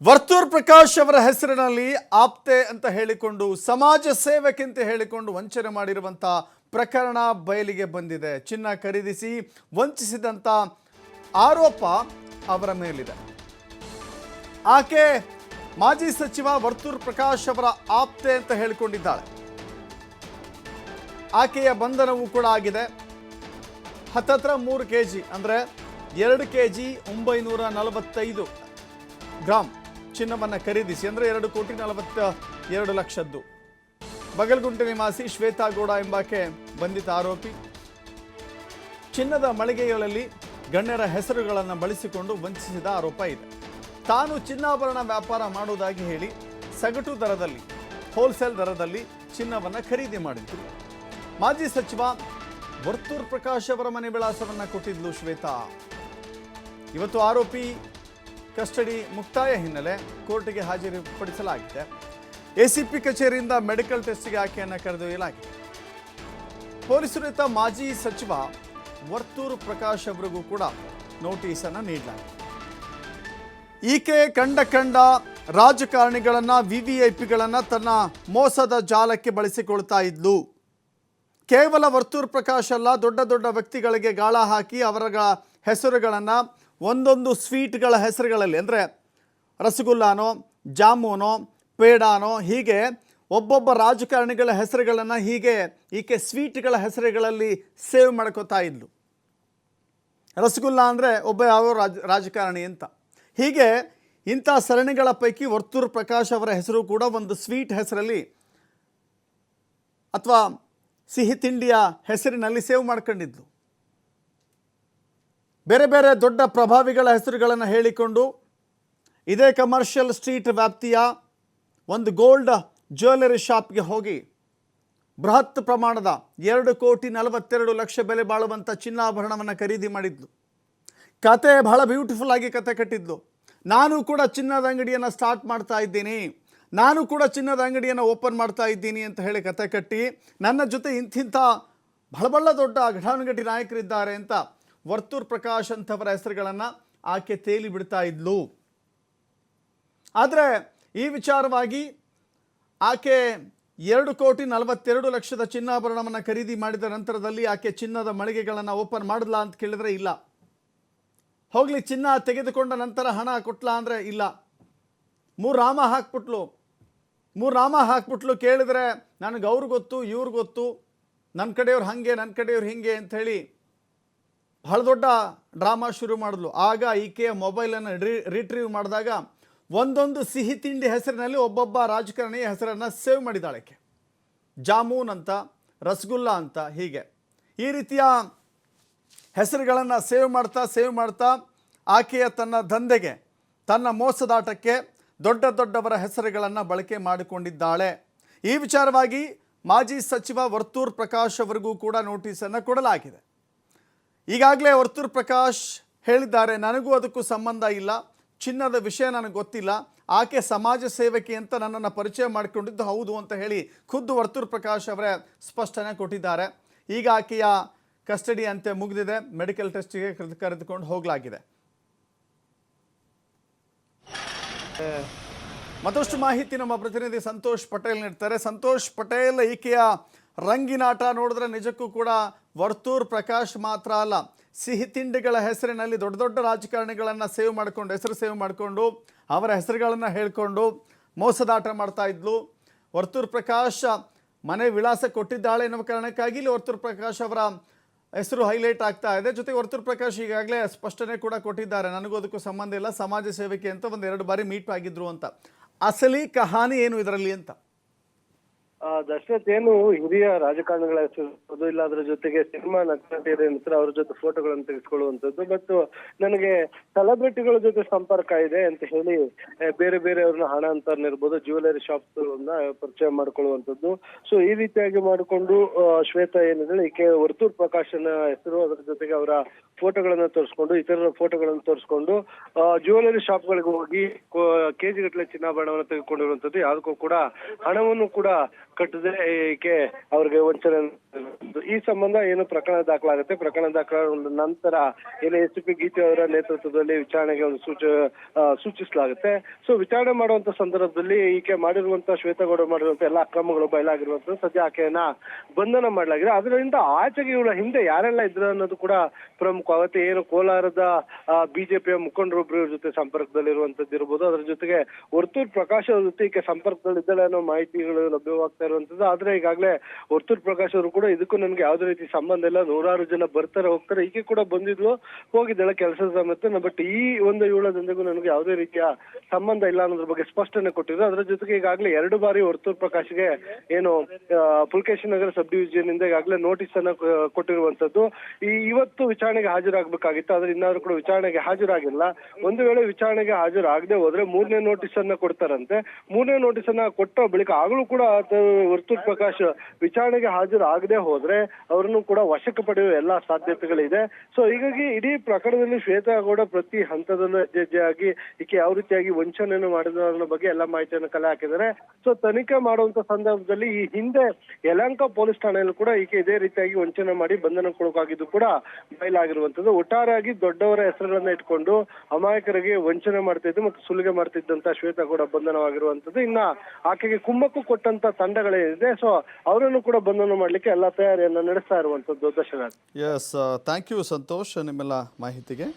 ವರ್ತೂರ್ ಪ್ರಕಾಶ್ ಅವರ ಹೆಸರಿನಲ್ಲಿ ಆಪ್ತೆ ಅಂತ ಹೇಳಿಕೊಂಡು ಸಮಾಜ ಸೇವಕ ಅಂತ ಹೇಳಿಕೊಂಡು ವಂಚನೆ ಮಾಡಿರುವಂತ ಪ್ರಕರಣ ಬಯಲಿಗೆ ಬಂದಿದೆ. ಚಿನ್ನ ಖರೀದಿಸಿ ವಂಚಿಸಿದಂತ ಆರೋಪ ಅವರ ಮೇಲಿದೆ. ಆಕೆ ಮಾಜಿ ಸಚಿವ ವರ್ತೂರ್ ಪ್ರಕಾಶ್ ಅವರ ಆಪ್ತೆ ಅಂತ ಹೇಳಿಕೊಂಡಿದ್ದಾಳೆ. ಆಕೆಯ ಬಂಧನವೂ ಕೂಡ ಆಗಿದೆ. ಹತ್ತತ್ರ 3 kg ಅಂದರೆ 2 kg 945 ಗ್ರಾಮ್ ಚಿನ್ನವನ್ನು ಖರೀದಿಸಿ ಅಂದರೆ 2,42 ಲಕ್ಷದ್ದು ಬಗಲ್ಗುಂಟೆ ನಿವಾಸಿ ಶ್ವೇತಾ ಗೌಡ ಎಂಬಾಕೆ ಬಂಧಿತ ಆರೋಪಿ. ಚಿನ್ನದ ಮಳಿಗೆಗಳಲ್ಲಿ ಗಣ್ಯರ ಹೆಸರುಗಳನ್ನು ಬಳಸಿಕೊಂಡು ವಂಚಿಸಿದ ಆರೋಪ ಇದೆ. ತಾನು ಚಿನ್ನಾಭರಣ ವ್ಯಾಪಾರ ಮಾಡುವುದಾಗಿ ಹೇಳಿ ಸಗಟು ದರದಲ್ಲಿ ಹೋಲ್ಸೇಲ್ ದರದಲ್ಲಿ ಚಿನ್ನವನ್ನು ಖರೀದಿ ಮಾಡಿದ್ರು. ಮಾಜಿ ಸಚಿವ ವರ್ತೂರ್ ಪ್ರಕಾಶ್ ಅವರ ಮನೆ ವಿಳಾಸವನ್ನು ಕೊಟ್ಟಿದ್ಲು ಶ್ವೇತಾ. ಇವತ್ತು ಆರೋಪಿ ಕಸ್ಟಡಿ ಮುಕ್ತಾಯ ಹಿನ್ನೆಲೆ ಕೋರ್ಟ್ಗೆ ಹಾಜರುಪಡಿಸಲಾಗಿದೆ. ಎಸಿಪಿ ಕಚೇರಿಯಿಂದ ಮೆಡಿಕಲ್ ಟೆಸ್ಟ್ಗೆ ಆಕೆಯನ್ನು ಕರೆದೊಯ್ಯಲಾಗಿದೆ. ಪೊಲೀಸರು ಮಾಜಿ ಸಚಿವ ವರ್ತೂರ್ ಪ್ರಕಾಶ್ ಅವರಿಗೂ ಕೂಡ ನೋಟಿಸನ್ನು ನೀಡಲಾಗಿದೆ. ಈಕೆ ಕಂಡ ರಾಜಕಾರಣಿಗಳನ್ನು ವಿವಿಐಪಿಗಳನ್ನು ತನ್ನ ಮೋಸದ ಜಾಲಕ್ಕೆ ಬಳಸಿಕೊಳ್ತಾ ಇದ್ಲು. ಕೇವಲ ವರ್ತೂರ್ ಪ್ರಕಾಶ್ ಅಲ್ಲ, ದೊಡ್ಡ ದೊಡ್ಡ ವ್ಯಕ್ತಿಗಳಿಗೆ ಗಾಳ ಹಾಕಿ ಅವರ ಹೆಸರುಗಳನ್ನು ಒಂದೊಂದು ಸ್ವೀಟ್ಗಳ ಹೆಸರುಗಳಲ್ಲಿ ಅಂದರೆ ರಸಗುಲ್ಲಾನೋ ಜಾಮೂನೋ ಪೇಡಾನೋ ಹೀಗೆ ಒಬ್ಬೊಬ್ಬ ರಾಜಕಾರಣಿಗಳ ಹೆಸರುಗಳನ್ನು ಹೀಗೆ ಈಕೆ ಸ್ವೀಟ್ಗಳ ಹೆಸರುಗಳಲ್ಲಿ ಸೇವ್ ಮಾಡ್ಕೋತಾ ಇದ್ಲು. ರಸಗುಲ್ಲಾ ಅಂದರೆ ಒಬ್ಬ ಯಾವ ರಾಜಕಾರಣಿ ಅಂತ. ಹೀಗೆ ಇಂಥ ಸರಣಿಗಳ ಪೈಕಿ ವರ್ತೂರ್ ಪ್ರಕಾಶ್ ಅವರ ಹೆಸರು ಕೂಡ ಒಂದು ಸ್ವೀಟ್ ಹೆಸರಲ್ಲಿ ಅಥವಾ ಸಿಹಿ ತಿಂಡಿಯ ಹೆಸರಿನಲ್ಲಿ ಸೇವ್ ಮಾಡ್ಕೊಂಡಿದ್ಲು. ಬೇರೆ ಬೇರೆ ದೊಡ್ಡ ಪ್ರಭಾವಿಗಳ ಹೆಸರುಗಳನ್ನು ಹೇಳಿಕೊಂಡು ಇದೇ ಕಮರ್ಷಿಯಲ್ ಸ್ಟ್ರೀಟ್ ವ್ಯಾಪ್ತಿಯ ಒಂದು ಗೋಲ್ಡ್ ಜ್ಯುವೆಲರಿ ಶಾಪ್ಗೆ ಹೋಗಿ ಬೃಹತ್ ಪ್ರಮಾಣದ 2,42 ಲಕ್ಷ ಬೆಲೆ ಬಾಳುವಂಥ ಚಿನ್ನಾಭರಣವನ್ನು ಖರೀದಿ ಮಾಡಿದ್ಲು. ಕತೆ ಬಹಳ ಬ್ಯೂಟಿಫುಲ್ ಆಗಿ ಕತೆ ಕಟ್ಟಿದ್ಲು. ನಾನು ಕೂಡ ಚಿನ್ನದ ಅಂಗಡಿಯನ್ನು ಸ್ಟಾರ್ಟ್ ಮಾಡ್ತಾ ಇದ್ದೀನಿ, ನಾನು ಕೂಡ ಚಿನ್ನದ ಅಂಗಡಿಯನ್ನು ಓಪನ್ ಮಾಡ್ತಾ ಇದ್ದೀನಿ ಅಂತ ಹೇಳಿ ಕತೆ ಕಟ್ಟಿ ನನ್ನ ಜೊತೆ ಇಂತಿಂಥ ಬಹಳ ದೊಡ್ಡ ಘಟಾನುಘಟಿ ನಾಯಕರಿದ್ದಾರೆ ಅಂತ ವರ್ತೂರ್ ಪ್ರಕಾಶ್ ಅಂತವರ ಹೆಸರುಗಳನ್ನು ಆಕೆ ತೇಲಿ ಬಿಡ್ತಾ ಇದ್ಲು. ಆದರೆ ಈ ವಿಚಾರವಾಗಿ ಆಕೆ 2,42 ಲಕ್ಷದ ಚಿನ್ನಾಭರಣವನ್ನು ಖರೀದಿ ಮಾಡಿದ ನಂತರದಲ್ಲಿ ಆಕೆ ಚಿನ್ನದ ಮಳಿಗೆಗಳನ್ನು ಓಪನ್ ಮಾಡಿದ್ಲಾ ಅಂತ ಕೇಳಿದರೆ ಇಲ್ಲ. ಹೋಗಲಿ, ಚಿನ್ನ ತೆಗೆದುಕೊಂಡ ನಂತರ ಹಣ ಕೊಟ್ಲಾ ಅಂದರೆ ಇಲ್ಲ. 3 ನಾಮ ಹಾಕ್ಬಿಟ್ಲು. ಕೇಳಿದರೆ ನನಗೆ ಅವ್ರು ಗೊತ್ತು, ಇವ್ರು ಗೊತ್ತು, ನನ್ನ ಕಡೆಯವ್ರು ಹಾಗೆ, ನನ್ನ ಕಡೆಯವ್ರು ಹಿಂಗೆ ಅಂಥೇಳಿ ಬಹಳ ದೊಡ್ಡ ಡ್ರಾಮಾ ಶುರು ಮಾಡಿದ್ಲು. ಆಗ ಈಕೆಯ ಮೊಬೈಲನ್ನು ರಿಟ್ರೀವ್ ಮಾಡಿದಾಗ ಒಂದೊಂದು ಸಿಹಿ ತಿಂಡಿ ಹೆಸರಿನಲ್ಲಿ ಒಬ್ಬೊಬ್ಬ ರಾಜಕಾರಣಿಯ ಹೆಸರನ್ನು ಸೇವ್ ಮಾಡಿದ್ದಾಳೆ. ಜಾಮೂನ್ ಅಂತ, ರಸಗುಲ್ಲಾ ಅಂತ, ಹೀಗೆ ಈ ರೀತಿಯ ಹೆಸರುಗಳನ್ನು ಸೇವ್ ಮಾಡ್ತಾ ಆಕೆಯ ತನ್ನ ದಂಧೆಗೆ, ತನ್ನ ಮೋಸದಾಟಕ್ಕೆ ದೊಡ್ಡವರ ಹೆಸರುಗಳನ್ನು ಬಳಕೆ ಮಾಡಿಕೊಂಡಿದ್ದಾಳೆ. ಈ ವಿಚಾರವಾಗಿ ಮಾಜಿ ಸಚಿವ ವರ್ತೂರ್ ಪ್ರಕಾಶ್ ಅವರಿಗೂ ಕೂಡ ನೋಟಿಸನ್ನು ಕೊಡಲಾಗಿದೆ. ಈಗಾಗಲೇ ವರ್ತೂರ್ ಪ್ರಕಾಶ್ ಹೇಳಿದ್ದಾರೆ, ನನಗೂ ಅದಕ್ಕೂ ಸಂಬಂಧ ಇಲ್ಲ, ಚಿನ್ನದ ವಿಷಯ ನನಗೆ ಗೊತ್ತಿಲ್ಲ, ಆಕೆ ಸಮಾಜ ಸೇವಕಿ ಅಂತ ನನ್ನನ್ನು ಪರಿಚಯ ಮಾಡಿಕೊಂಡಿದ್ದು ಹೌದು ಅಂತ ಹೇಳಿ ಖುದ್ದು ವರ್ತೂರ್ ಪ್ರಕಾಶ್ ಅವರೇ ಸ್ಪಷ್ಟನೆ ಕೊಟ್ಟಿದ್ದಾರೆ. ಈಗ ಆಕೆಯ ಕಸ್ಟಡಿ ಅಂತೆ ಮುಗಿದಿದೆ, ಮೆಡಿಕಲ್ ಟೆಸ್ಟಿಗೆ ಕರೆದುಕೊಂಡು ಹೋಗಲಾಗಿದೆ. ಮತ್ತಷ್ಟು ಮಾಹಿತಿ ನಮ್ಮ ಪ್ರತಿನಿಧಿ ಸಂತೋಷ್ ಪಟೇಲ್ ನೀಡ್ತಾರೆ. ಸಂತೋಷ್ ಪಟೇಲ್, ಈಕೆಯ ರಂಗಿನಾಟ ನೋಡಿದ್ರೆ ನಿಜಕ್ಕೂ ಕೂಡ ವರ್ತೂರ್ ಪ್ರಕಾಶ್ ಮಾತ್ರ ಅಲ್ಲ, ಸಿಹಿ ತಿಂಡಿಗಳ ಹೆಸರಿನಲ್ಲಿ ದೊಡ್ಡ ರಾಜಕಾರಣಿಗಳನ್ನು ಹೆಸರು ಸೇವ್ ಮಾಡಿಕೊಂಡು ಅವರ ಹೆಸರುಗಳನ್ನು ಹೇಳಿಕೊಂಡು ಮೋಸದಾಟ ಮಾಡ್ತಾ ಇದ್ಲು. ವರ್ತೂರ್ ಪ್ರಕಾಶ್ ಮನೆ ವಿಳಾಸ ಕೊಟ್ಟಿದ್ದಾಳೆ ಎನ್ನುವ ಕಾರಣಕ್ಕಾಗಿ ಇಲ್ಲಿ ವರ್ತೂರ್ ಪ್ರಕಾಶ್ ಅವರ ಹೆಸರು ಹೈಲೈಟ್ ಆಗ್ತಾ ಇದೆ. ಜೊತೆಗೆ ವರ್ತೂರ್ ಪ್ರಕಾಶ್ ಈಗಾಗಲೇ ಸ್ಪಷ್ಟನೆ ಕೂಡ ಕೊಟ್ಟಿದ್ದಾರೆ, ನನಗೂ ಅದಕ್ಕೂ ಸಂಬಂಧ ಇಲ್ಲ, ಸಮಾಜ ಸೇವಕಿ ಅಂತ 1-2 ಬಾರಿ ಮೀಟ್ ಆಗಿದ್ರು ಅಂತ. ಅಸಲಿ ಕಹಾನಿ ಏನು ಇದರಲ್ಲಿ ಅಂತ? ದಶರಥ್, ಏನು ಹಿರಿಯ ರಾಜಕಾರಣಿಗಳ ಹೆಸರು ಇಲ್ಲ, ಅದರ ಜೊತೆಗೆ ಸಿನಿಮಾ ನಟನಟಿಯರ ಹೆಸರು, ಅವ್ರ ಜೊತೆ ಫೋಟೋಗಳನ್ನು ತೆಗೆದುಕೊಳ್ಳುವಂಥದ್ದು ಮತ್ತು ನನಗೆ ಸೆಲೆಬ್ರಿಟಿಗಳ ಜೊತೆ ಸಂಪರ್ಕ ಇದೆ ಅಂತ ಹೇಳಿ ಬೇರೆ ಅವ್ರನ್ನ ಹಣ ಅಂತ ಇರ್ಬೋದು, ಜ್ಯುವೆಲರಿ ಶಾಪ್ಸ್ ಪರಿಚಯ ಮಾಡ್ಕೊಳ್ಳುವಂಥದ್ದು. ಸೊ ಈ ರೀತಿಯಾಗಿ ಮಾಡಿಕೊಂಡು ಶ್ವೇತಾ ಏನಿದೆ ಈಕೆ ವರ್ತೂರ್ ಪ್ರಕಾಶನ ಹೆಸರು, ಅದರ ಜೊತೆಗೆ ಅವರ ಫೋಟೋಗಳನ್ನ ತೋರಿಸ್ಕೊಂಡು ಇತರ ಫೋಟೋಗಳನ್ನು ತೋರಿಸ್ಕೊಂಡು ಜ್ಯುವೆಲರಿ ಶಾಪ್ಗಳಿಗೆ ಹೋಗಿ ಕೆಜಿ ಗಟ್ಟಲೆ ಚಿನ್ನಾಭರಣವನ್ನು ತೆಗೆದುಕೊಂಡಿರುವಂತದ್ದು. ಯಾವುದಕ್ಕೂ ಕೂಡ ಹಣವನ್ನು ಕೂಡ ಕಟ್ಟದೆ ಈಕೆ ಅವ್ರಿಗೆ ವಂಚನೆ. ಈ ಸಂಬಂಧ ಏನು ಪ್ರಕರಣ ದಾಖಲಾಗುತ್ತೆ. ಪ್ರಕರಣ ದಾಖಲಾದ ನಂತರ ಏನು ಎಸ್ ಪಿ ಗೀತೆ ಅವರ ನೇತೃತ್ವದಲ್ಲಿ ವಿಚಾರಣೆಗೆ ಒಂದು ಸೂಚಿಸಲಾಗುತ್ತೆ. ಸೊ ವಿಚಾರಣೆ ಮಾಡುವಂತ ಸಂದರ್ಭದಲ್ಲಿ ಈಕೆ ಮಾಡಿರುವಂತ ಶ್ವೇತಗೌಡ ಮಾಡಿರುವಂತ ಎಲ್ಲ ಅಕ್ರಮಗಳು ಬಯಲಾಗಿರುವಂತದ್ದು. ಸದ್ಯ ಆಕೆಯನ್ನ ಬಂಧನ ಮಾಡಲಾಗಿದೆ. ಅದರಿಂದ ಆಚೆಗೆ ಇವಳ ಹಿಂದೆ ಯಾರೆಲ್ಲ ಇದ್ರು ಅನ್ನೋದು ಕೂಡ ಪ್ರಮುಖವಾಗುತ್ತೆ. ಏನು ಕೋಲಾರದ ಬಿಜೆಪಿಯ ಮುಖಂಡರೊಬ್ಬರ ಜೊತೆ ಸಂಪರ್ಕದಲ್ಲಿರುವಂತದ್ದು ಇರ್ಬೋದು. ಅದರ ಜೊತೆಗೆ ವರ್ತೂರ್ ಪ್ರಕಾಶ್ ಅವ್ರ ಜೊತೆ ಈಕೆ ಸಂಪರ್ಕದಲ್ಲಿದ್ದಾಳೆ ಅನ್ನೋ ಮಾಹಿತಿಗಳು ಲಭ್ಯವಾಗ್ತಾ ಇರುವಂತದ್ದು. ಆದ್ರೆ ಈಗಾಗಲೇ ವರ್ತೂರ್ ಪ್ರಕಾಶ್ ಅವರು ಕೂಡ ಇದಕ್ಕೂ ನನಗೆ ಯಾವುದೇ ರೀತಿ ಸಂಬಂಧ ಇಲ್ಲ, ನೂರಾರು ಜನ ಬರ್ತಾರೆ ಹೋಗ್ತಾರೆ, ಈಕೆ ಕೂಡ ಬಂದಿದ್ಲು ಹೋಗಿದ್ದಾಳೆ ಕೆಲಸದ ಸಮೇತ, ಬಟ್ ಈ ಒಂದು ಇವಳ ದಂಧೆಗೂ ನನಗೆ ಯಾವುದೇ ರೀತಿಯ ಸಂಬಂಧ ಇಲ್ಲ ಅನ್ನೋದ್ರ ಬಗ್ಗೆ ಸ್ಪಷ್ಟನೆ ಕೊಟ್ಟಿದ್ರು. ಅದರ ಜೊತೆಗೆ ಈಗಾಗಲೇ 2 ಬಾರಿ ವರ್ತೂರ್ ಪ್ರಕಾಶ್ಗೆ ಏನು ಪುಲಕೇಶಿ ನಗರ ಸಬ್ ಡಿವಿಷನ್ ಇಂದ ಈಗಾಗಲೇ ನೋಟಿಸ್ ಅನ್ನ ಕೊಟ್ಟಿರುವಂತದ್ದು. ಇವತ್ತು ವಿಚಾರಣೆಗೆ ಹಾಜರಾಗಬೇಕಾಗಿತ್ತು, ಆದ್ರೆ ಇನ್ನಾದ್ರೂ ಕೂಡ ವಿಚಾರಣೆಗೆ ಹಾಜರಾಗಿಲ್ಲ. ಒಂದು ವೇಳೆ ವಿಚಾರಣೆಗೆ ಹಾಜರಾಗದೆ ಹೋದ್ರೆ 3ನೇ ನೋಟಿಸ್ ಅನ್ನ ಕೊಡ್ತಾರಂತೆ. 3ನೇ ನೋಟಿಸ್ ಅನ್ನ ಕೊಟ್ಟ ಬಳಿಕ ಆಗಲೂ ಕೂಡ ವರ್ತೂರ್ ಪ್ರಕಾಶ್ ವಿಚಾರಣೆಗೆ ಹಾಜರಾಗದೆ ಹೋದ್ರೆ ಅವರನ್ನು ಕೂಡ ವಶಕ್ಕೆ ಪಡೆಯುವ ಎಲ್ಲಾ ಸಾಧ್ಯತೆಗಳಿದೆ. ಸೊ ಹೀಗಾಗಿ ಇಡೀ ಪ್ರಕರಣದಲ್ಲಿ ಶ್ವೇತಗೌಡ ಪ್ರತಿ ಹಂತದಲ್ಲೂ ಹೆಜ್ಜೆಯಾಗಿ ಈಕೆ ಯಾವ ರೀತಿಯಾಗಿ ವಂಚನೆಯನ್ನು ಮಾಡಿದ ಅನ್ನೋ ಬಗ್ಗೆ ಎಲ್ಲ ಮಾಹಿತಿಯನ್ನು ಕಲೆ ಹಾಕಿದ್ದಾರೆ. ಸೊ ತನಿಖೆ ಮಾಡುವಂತ ಸಂದರ್ಭದಲ್ಲಿ ಈ ಹಿಂದೆ ಯಲಹಂಕ ಪೊಲೀಸ್ ಠಾಣೆಯಲ್ಲೂ ಕೂಡ ಈಕೆ ಇದೇ ರೀತಿಯಾಗಿ ವಂಚನೆ ಮಾಡಿ ಬಂಧನಕ್ಕೊಳಗಾಗಿದ್ದು ಕೂಡ ಬಯಲಾಗಿರುವಂತದ್ದು. ಒಟ್ಟಾರೆಯಾಗಿ ದೊಡ್ಡವರ ಹೆಸರುಗಳನ್ನ ಇಟ್ಕೊಂಡು ಅಮಾಯಕರಿಗೆ ವಂಚನೆ ಮಾಡ್ತಿದ್ದು ಮತ್ತು ಸುಲಿಗೆ ಮಾಡ್ತಿದ್ದಂತ ಶ್ವೇತಗೌಡ ಬಂಧನವಾಗಿರುವಂತದ್ದು. ಇನ್ನ ಆಕೆಗೆ ಕುಮ್ಮಕ್ಕು ಕೊಟ್ಟಂತ ತಂಡಗಳೇನಿದೆ, ಸೊ ಅವರನ್ನು ಕೂಡ ಬಂಧನ ಮಾಡ್ಲಿಕ್ಕೆ ಎಲ್ಲ ತಯಾರಿಯನ್ನ ನಡೆಸ್ತಾ ಇರುವಂತದ್ದು. Dasharath, yes, thank you Santosh ನಿಮ್ಮೆಲ್ಲ ಮಾಹಿತಿಗೆ.